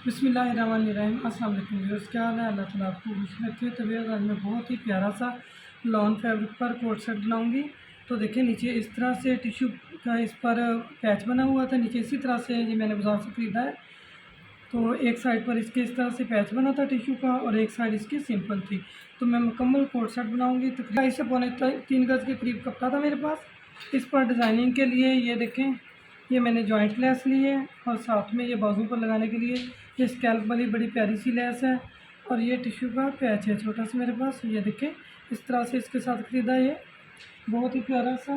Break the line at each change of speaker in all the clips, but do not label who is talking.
बिस्मिल्लाहिर्रहमानिर्रहीम। अस्सलाम वालेकुम व्यूअर्स, क्या हाल है? अल्लाह ताला आपको खुश रखे। तो व्यूअर्स, आज मैं बहुत ही प्यारा सा लॉन फैब्रिक पर कोट सेट बनाऊंगी। तो देखिए, नीचे इस तरह से टिश्यू का इस पर पैच बना हुआ था। नीचे इसी तरह से ये मैंने बाज़ार से ख़रीदा है। तो एक साइड पर इसके इस तरह से पैच बना था टिश्यू का और एक साइड इसकी सिंपल थी। तो मैं मुकम्मल कोट सेट बनाऊँगी। तो 2.5 से पौने 3 गज़ के करीब कपड़ा था मेरे पास। इस पर डिज़ाइनिंग के लिए ये देखें, ये मैंने जॉइंट लेस ली है और साथ में ये बाजू पर लगाने के लिए ये स्कैल्प वाली बड़ी प्यारी सी लेस है। और ये टिश्यू का पैच है छोटा सा मेरे पास। ये देखें, इस तरह से इसके साथ ख़रीदा। ये बहुत ही प्यारा सा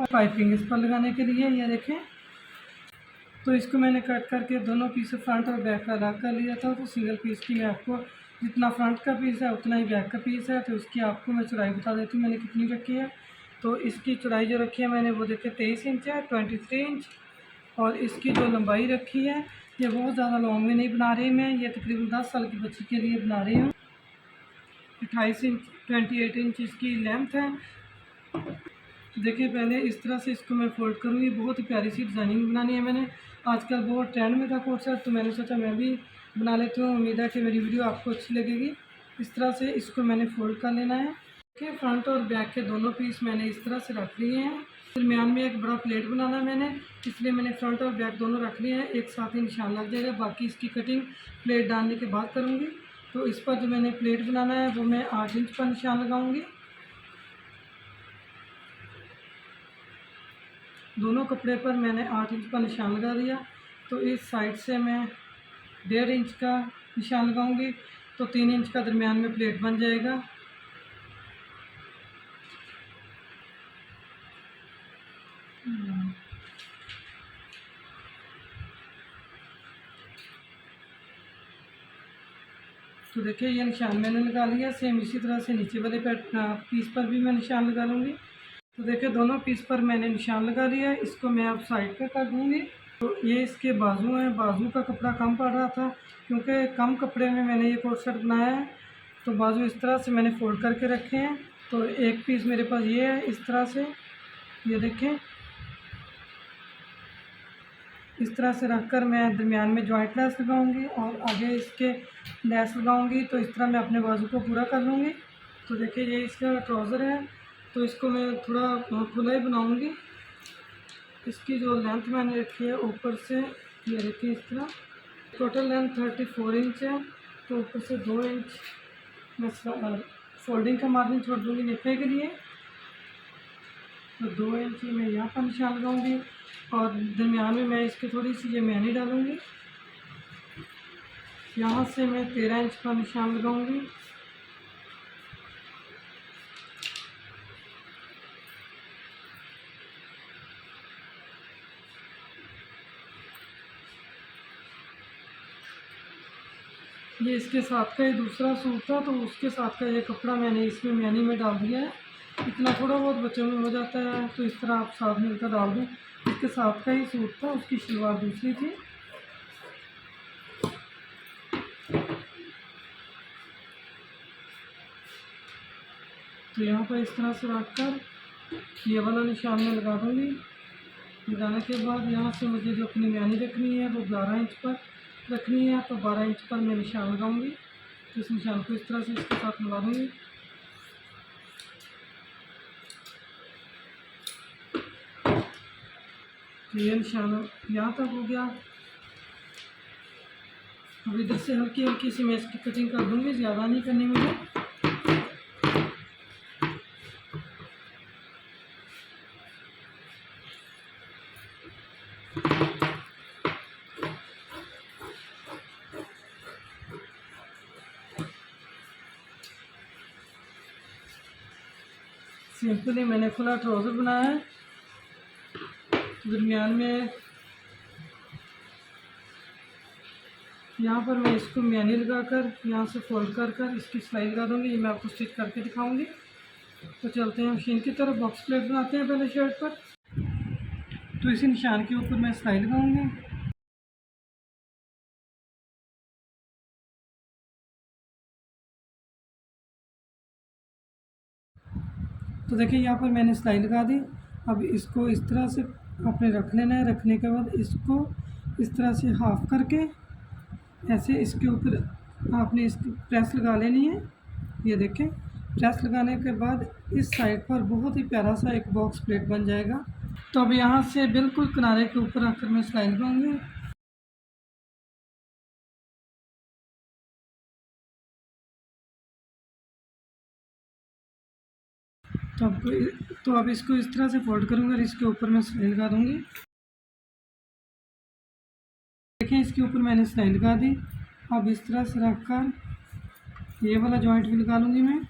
पाइपिंग इस पर लगाने के लिए, ये देखें। तो इसको मैंने कट करके दोनों पीस फ्रंट और बैक का अलग कर लिया था। तो सिंगल पीस की मैं आपको जितना फ्रंट का पीस है उतना ही बैक का पीस है। तो इसकी आपको मैं चौड़ाई बता देती हूँ मैंने कितनी रखी है। तो इसकी चौड़ाई जो रखी है मैंने वो देखिए 23 इंच है, 23 इंच। और इसकी जो लंबाई रखी है, ये बहुत ज़्यादा लॉन्ग में नहीं बना रही मैं, ये तकरीबन 10 साल की बच्ची के लिए बना रही हूँ। 28 इंच 28 इंच इसकी लेंथ है। देखिए, पहले इस तरह से इसको मैं फोल्ड करूँगी। बहुत ही प्यारी सी डिज़ाइनिंग बनानी है मैंने। आजकल बहुत ट्रेंड में था कोट सेट, तो मैंने सोचा मैं भी बना लेती हूँ। उम्मीद है कि मेरी वीडियो आपको अच्छी लगेगी। इस तरह से इसको मैंने फ़ोल्ड कर लेना है। देखिए, फ्रंट और बैक के दोनों पीस मैंने इस तरह से रख लिए हैं। दरमियान में एक बड़ा प्लेट बनाना है मैंने, इसलिए मैंने फ्रंट और बैक दोनों रख लिए हैं। एक साथ ही निशान लग जाएगा, बाकी इसकी कटिंग प्लेट डालने के बाद करूँगी। तो इस पर जो मैंने प्लेट बनाना है वो मैं 8 इंच पर निशान लगाऊँगी। दोनों कपड़े पर मैंने 8 इंच का निशान लगा दिया। तो इस साइड से मैं 1.5 इंच का निशान लगाऊंगी। तो 3 इंच का दरमियान में प्लेट बन जाएगा। तो देखिए, ये निशान मैंने लगा लिया। सेम इसी तरह से नीचे वाले पीस पर भी मैं निशान लगा लूँगी। तो देखिए, दोनों पीस पर मैंने निशान लगा लिया है। इसको मैं अब साइड पे कर दूँगी। तो ये इसके बाजू हैं। बाजू का कपड़ा कम पड़ रहा था, क्योंकि कम कपड़े में मैंने ये कोट सेट बनाया है। तो बाजू इस तरह से मैंने फोल्ड करके रखे हैं। तो एक पीस मेरे पास ये है इस तरह से, ये देखें। इस तरह से रखकर मैं दरमियान में जॉइंट लेस लगाऊंगी और आगे इसके लेस लगाऊंगी। तो इस तरह मैं अपने बाजू को पूरा कर लूँगी। तो देखिए, ये इसका ट्राउज़र है। तो इसको मैं थोड़ा खुला ही बनाऊंगी। इसकी जो लेंथ मैंने रखी है ऊपर से, ये देखिए इस तरह। टोटल लेंथ 34 इंच है। तो ऊपर से 2 इंच मैं फोल्डिंग का मार्जिन छोड़ दूँगी निपने के लिए। तो 2 इंच मैं यहाँ पर निशान लगाऊंगी और दरमियान में मैं इसकी थोड़ी सी ये मैनी डालूँगी। यहाँ से मैं 13 इंच का निशान लगाऊंगी। ये इसके साथ का ही दूसरा सूट था, तो उसके साथ का ये कपड़ा मैंने इसमें मैनी में डाल दिया है। इतना थोड़ा बहुत बच्चों में हो जाता है, तो इस तरह आप साथ मिलकर डाल दें। इसके साथ का ही सूट था, उसकी शलवार दूसरी थी। तो यहाँ पर इस तरह से रखकर ये वाला निशान में लगा दूँगी। लगाने के बाद यहाँ से मुझे जो अपनी मैनी रखनी है वो 12 इंच पर रखनी है। तो 12 इंच पर मैं निशान लगाऊंगी। तो इस निशान को इस तरह से इसके साथ मिला दूँगी। तो ये निशान यहाँ तक हो गया। अब इधर से हल्की हल्की सी मैं इसकी कटिंग कर दूँगी, ज़्यादा नहीं करनी मुझे। सिंपली मैंने खुला ट्राउज़र बनाया है। दरमियान में यहाँ पर मैं इसको मैनी लगाकर यहाँ से फोल्ड कर इसकी सिलाई लगा दूँगी। ये मैं आपको स्टिच करके दिखाऊँगी। तो चलते हैं मशीन की तरफ। बॉक्स प्लेट बनाते हैं पहले शर्ट पर। तो इसी निशान के ऊपर मैं सिलाई लगाऊँगी। तो देखिए, यहाँ पर मैंने सिलाई लगा दी। अब इसको इस तरह से आपने रख लेना है। रखने के बाद इसको इस तरह से हाफ करके ऐसे इसके ऊपर आपने इस प्रेस लगा लेनी है। ये देखें, प्रेस लगाने के बाद इस साइड पर बहुत ही प्यारा सा एक बॉक्स प्लेट बन जाएगा। तो अब यहाँ से बिल्कुल किनारे के ऊपर आकर मैं सिलाई लगाऊंगी। तो अब इसको इस तरह से फोल्ड करूँगा और इसके ऊपर मैं सिलाई लगा दूँगी। देखिए इसके ऊपर मैंने सिलाई लगा दी। अब इस तरह से रखकर ये वाला जॉइंट भी लगा लूँगी मैं।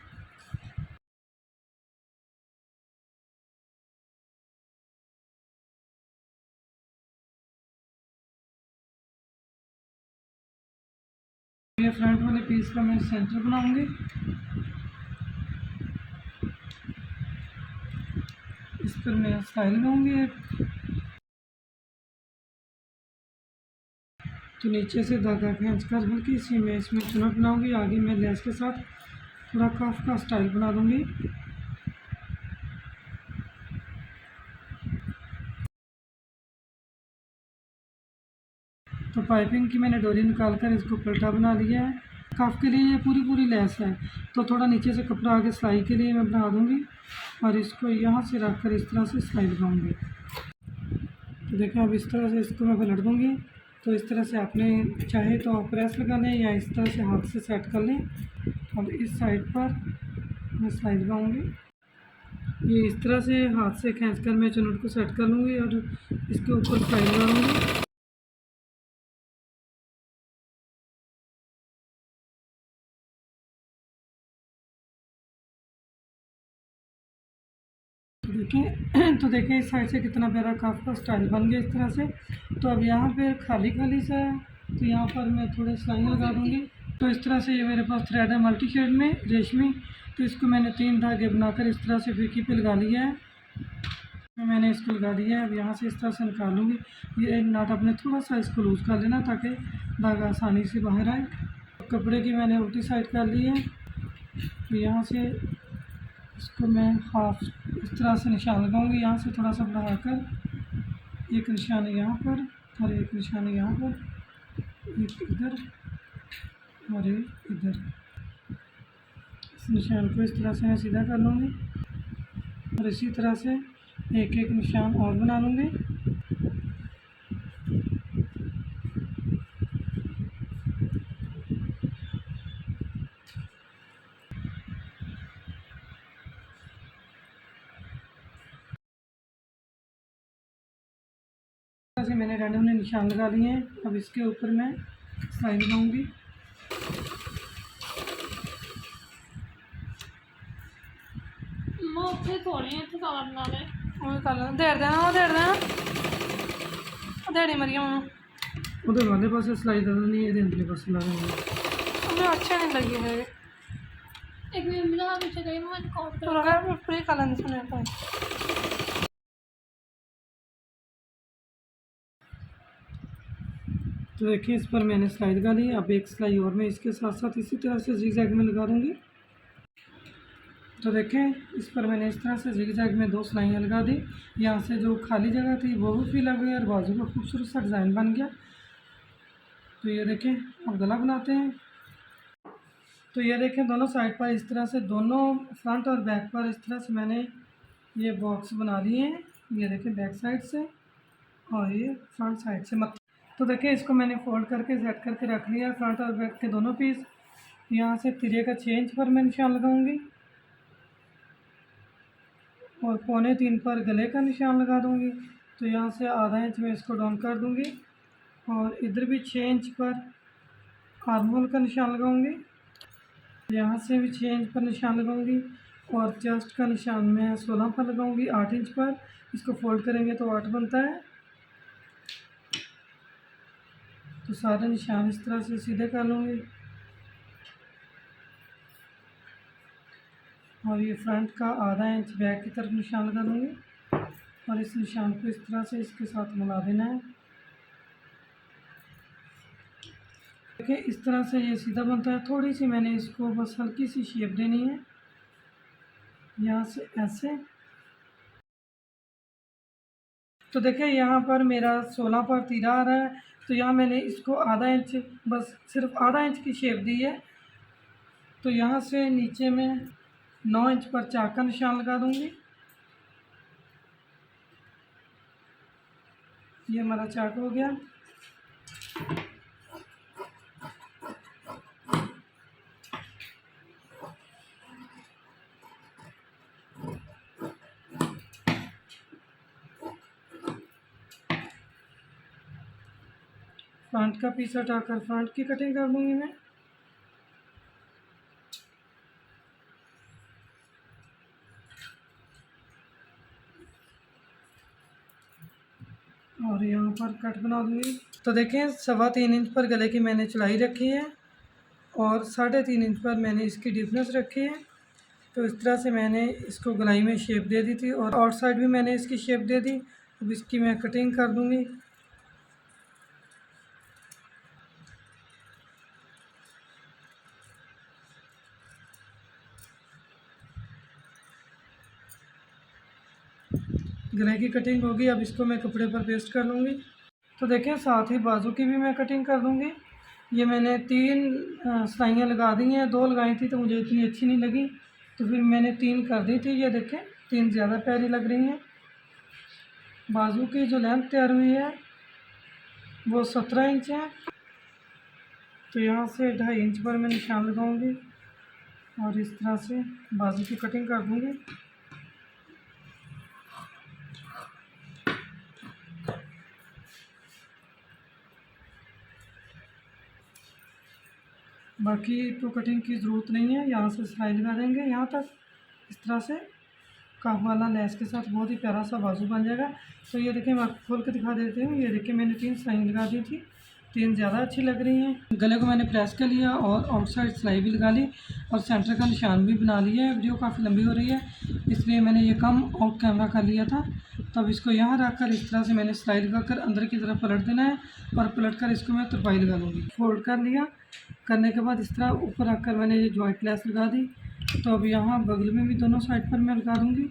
ये फ्रंट वाले पीस का मैं सेंटर बनाऊँगी। इस पर मैं सिलाई लगाऊँगी। तो नीचे से धागा खींचकर हल्की सी मैं इसमें चुनट बनाऊँगी। आगे मैं लेस के साथ थोड़ा कफ का स्टाइल बना दूँगी। तो पाइपिंग की मैंने डोरी निकाल कर इसको पलटा बना लिया है। कफ के लिए ये पूरी लेस है, तो थोड़ा नीचे से कपड़ा आगे सिलाई के लिए मैं बना दूँगी और इसको यहाँ से रख कर इस तरह से सिलाई लगाऊँगी। तो देखें अब इस तरह से इसको मैं पलट दूँगी। तो इस तरह से आपने चाहे तो प्रेस लगा लें या इस तरह से हाथ से सेट कर लें। अब इस साइड पर मैं सिलाई लगाऊँगी। ये इस तरह से हाथ से खींच कर मैं चुनट को सेट कर लूँगी और इसके ऊपर सिलाई लगा लूँगी। तो देखिए इस साइड से कितना प्यारा कफ का स्टाइल बन गया इस तरह से। तो अब यहाँ पे खाली सा है, तो यहाँ पर मैं थोड़े सिलाई लगा दूँगी। तो इस तरह से ये मेरे पास थ्रेड है मल्टी शेड में रेशमी। तो इसको मैंने 3 धागे बनाकर इस तरह से फिरकी पे लगा लिया है। मैंने इसको लगा दिया है। अब यहाँ से इस तरह से निकालूंगी। ये नट अपने थोड़ा सा इसको लूज़ कर लेना ताकि धागा आसानी से बाहर आए। कपड़े की मैंने उल्टी साइड कर ली है। तो यहाँ से इसको मैं हाफ इस तरह से निशान लगाऊंगी। यहाँ से थोड़ा सा बढ़ाकर एक निशान यहाँ पर और एक निशान यहाँ पर, एक इधर और एक इधर। इस निशान को इस तरह से मैं सीधा कर लूँगी और इसी तरह से एक एक निशान और बना लूँगी। से मैंने रैंडमली निशान लगा लिए हैं। अब इसके ऊपर मैं सिलाई लगाऊंगी। उधर वाले पास सिलाई नहीं है, अंदर पास ला देंगे। अच्छा नहीं लगी है। एक मिनट मिला पीछे गई मैं काउंट कर रहा हूं पूरी काला सुने पर। तो देखिए इस पर मैंने सिलाई लगा ली। अब एक सिलाई और मैं इसके साथ साथ इसी तरह से जिगजैग में लगा दूंगी। तो देखें इस पर मैंने इस तरह से जिगजैग में 2 सिलाइयाँ लगा दी। यहाँ से जो खाली जगह थी वो भी फिल हो गई और बाजू का खूबसूरत सा डिज़ाइन बन गया। तो ये देखें अब गला बनाते हैं। तो ये देखें दोनों साइड पर इस तरह से, दोनों फ्रंट और बैक पर इस तरह से मैंने ये बॉक्स बना लिए हैं। ये देखें बैक साइड से और ये फ्रंट साइड से। तो देखिए इसको मैंने फोल्ड करके सेट करके रख लिया फ्रंट और बैक के दोनों पीस। यहाँ से तिरे का 6 इंच पर मैं निशान लगाऊंगी और 2.25 पर गले का निशान लगा दूंगी। तो यहाँ से आधा इंच में इसको डाउन कर दूंगी और इधर भी 6 इंच पर आर्म होल का निशान लगाऊंगी। यहाँ से भी 6 इंच पर निशान लगाऊंगी और चेस्ट का निशान मैं 16 पर लगाऊंगी 8 इंच पर। इसको फोल्ड करेंगे तो 8 बनता है। तो सारे निशान इस तरह से सीधे कर लूँगी और ये फ्रंट का आधा इंच बैक की तरफ निशान लगा दूँगी और इस निशान को इस तरह से इसके साथ मिला देना है। देखिए इस तरह से ये सीधा बनता है। थोड़ी सी मैंने इसको बस हल्की सी शेप देनी है यहाँ से ऐसे। तो देखिए यहाँ पर मेरा 16 पर तीरा आ रहा है, तो यहाँ मैंने इसको आधा इंच, बस सिर्फ आधा इंच की शेप दी है। तो यहाँ से नीचे में 9 इंच पर चाक का निशान लगा दूँगी। ये हमारा चाक हो गया। फ्रंट का पीस हटाकर फ्रंट की कटिंग कर दूँगी मैं। और यहाँ पर कट बना दूँगी। तो देखें 3.25 इंच पर गले की मैंने चौड़ाई रखी है और 3.5 इंच पर मैंने इसकी डिफरेंस रखी है। तो इस तरह से मैंने इसको गलाई में शेप दे दी थी और आउटसाइड भी मैंने इसकी शेप दे दी। अब इसकी मैं कटिंग कर दूँगी। गले की कटिंग होगी। अब इसको मैं कपड़े पर पेस्ट कर लूँगी। तो देखें साथ ही बाजू की भी मैं कटिंग कर दूँगी। ये मैंने 3 सिलाइयाँ लगा दी हैं, 2 लगाई थी तो मुझे इतनी अच्छी नहीं लगी, तो फिर मैंने 3 कर दी थी। ये देखें 3 ज़्यादा प्यारी लग रही हैं। बाजू की जो लेंथ तैयार हुई है वो 17 इंच है। तो यहाँ से 2.5 इंच पर मैं निशान लगाऊंगी और इस तरह से बाजू की कटिंग कर दूँगी। बाकी तो कटिंग की ज़रूरत नहीं है, यहाँ से सिलाई लगा देंगे यहाँ तक। इस तरह से काफ वाला लेस के साथ बहुत ही प्यारा सा बाजू बन जाएगा। तो ये देखिए मैं आपको खोल के दिखा देती हूँ। ये देखिए मैंने 3 सिलाई लगा दी थी, 3 ज़्यादा अच्छी लग रही हैं। गले को मैंने प्रेस कर लिया और आउटसाइड सिलाई भी लगा ली और सेंटर का निशान भी बना लिया है। वीडियो काफ़ी लंबी हो रही है इसलिए मैंने ये काम आउट कैमरा कर लिया था। तो अब इसको यहाँ रख कर इस तरह से मैंने सिलाई लगा कर अंदर की तरफ पलट देना है और पलट कर इसको मैं तुरपाई लगा लूँगी। फोल्ड कर लिया, करने के बाद इस तरह ऊपर रख कर मैंने ये जॉइंट लेस लगा दी। तो अब यहाँ बगल में भी दोनों साइड पर मैं लगा दूँगी।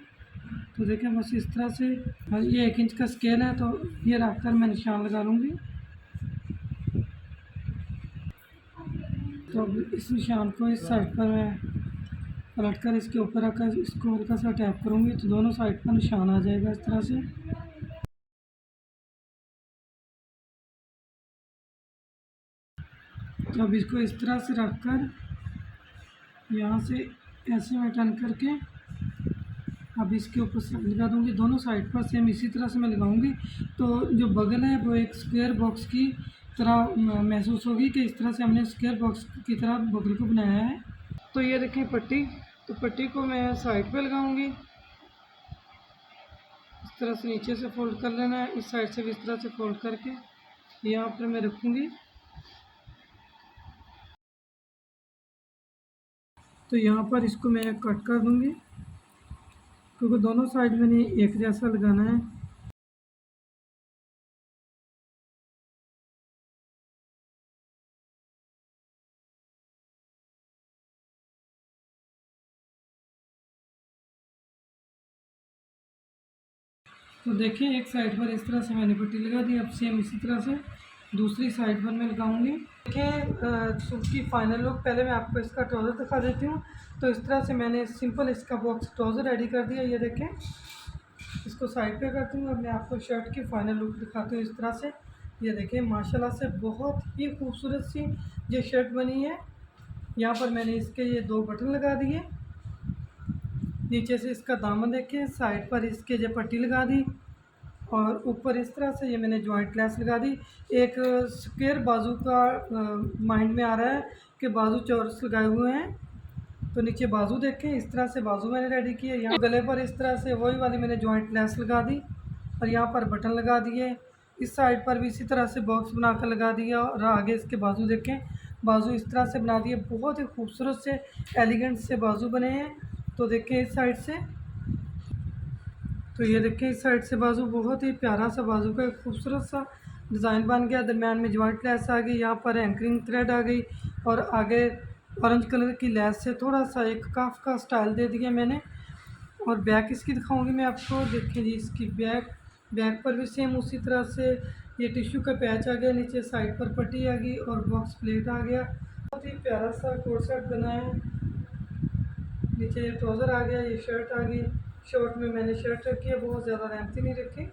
तो देखें बस इस तरह से, ये 1 इंच का स्केल है तो ये रख कर मैं निशान लगा लूँगी। तो अब इस निशान को इस साइड पर मैं पलट कर इसके ऊपर रखकर इसको हल्का सा टैप करूँगी तो दोनों साइड पर निशान आ जाएगा इस तरह से। तो अब इसको इस तरह से रख कर यहाँ से ऐसे में टर्न करके अब इसके ऊपर सिलाई लगा दूँगी। दोनों साइड पर सेम इसी तरह से मैं लगाऊंगी। तो जो बगल है वो एक स्क्वायर बॉक्स की तरह महसूस होगी कि इस तरह से हमने स्क्वायर बॉक्स की तरह बगल को बनाया है। तो ये देखें पट्टी, तो पट्टी को मैं साइड पे लगाऊंगी। इस तरह से नीचे से फोल्ड कर लेना है, इस साइड से भी इस तरह से फोल्ड करके यहाँ पर मैं रखूँगी। तो यहाँ पर इसको मैं कट कर दूँगी क्योंकि दोनों साइड मैंने एक जैसा लगाना है। तो देखिए एक साइड पर इस तरह से मैंने पट्टी लगा दी। अब सेम इसी तरह से दूसरी साइड पर मैं लगाऊंगी। देखिए सूट की फाइनल लुक, पहले मैं आपको इसका ट्राउज़र दिखा देती हूँ। तो इस तरह से मैंने सिंपल इसका बॉक्स ट्राउज़र रेडी कर दिया। ये देखें, इसको साइड पे करती हूँ। अब मैं आपको शर्ट की फाइनल लुक दिखाती हूँ इस तरह से। ये देखें माशाल्लाह से बहुत ही खूबसूरत सी ये शर्ट बनी है। यहाँ पर मैंने इसके ये 2 बटन लगा दिए, नीचे से इसका दामन देखें, साइड पर इसके जो पट्टी लगा दी और ऊपर इस तरह से ये मैंने जॉइंट लेस लगा दी। एक स्क्वायर बाजू का माइंड में आ रहा है कि बाजू चौरस लगाए हुए हैं। तो नीचे बाजू देखें, इस तरह से बाजू मैंने रेडी किए। यहाँ गले पर इस तरह से वही वाली मैंने जॉइंट लेस लगा दी और यहाँ पर बटन लगा दिए। इस साइड पर भी इसी तरह से बॉक्स बनाकर लगा दिया और आगे इसके बाजू देखें, बाजू इस तरह से बना दिए। बहुत ही खूबसूरत से एलिगेंट से बाजू बने हैं। तो देखें इस साइड से, तो ये देखें इस साइड से बाजू, बहुत ही प्यारा सा बाजू का एक खूबसूरत सा डिज़ाइन बन गया। दरम्यान में जॉइंट लेस आ गई, यहाँ पर एंकरिंग थ्रेड आ गई और आगे ऑरेंज कलर की लेस से थोड़ा सा एक काफ का स्टाइल दे दिया मैंने। और बैक इसकी दिखाऊंगी मैं आपको। देखिए जी इसकी बैक पर भी सेम उसी तरह से ये टिश्यू का पैच आ गया, नीचे साइड पर पट्टी आ गई और बॉक्स प्लेट आ गया। बहुत ही प्यारा सा कोट सेट बना है। नीचे ट्राउज़र आ गया, ये शर्ट आ गई। शॉर्ट में मैंने शर्ट रखी है, बहुत ज़्यादा लेंथी नहीं रखी।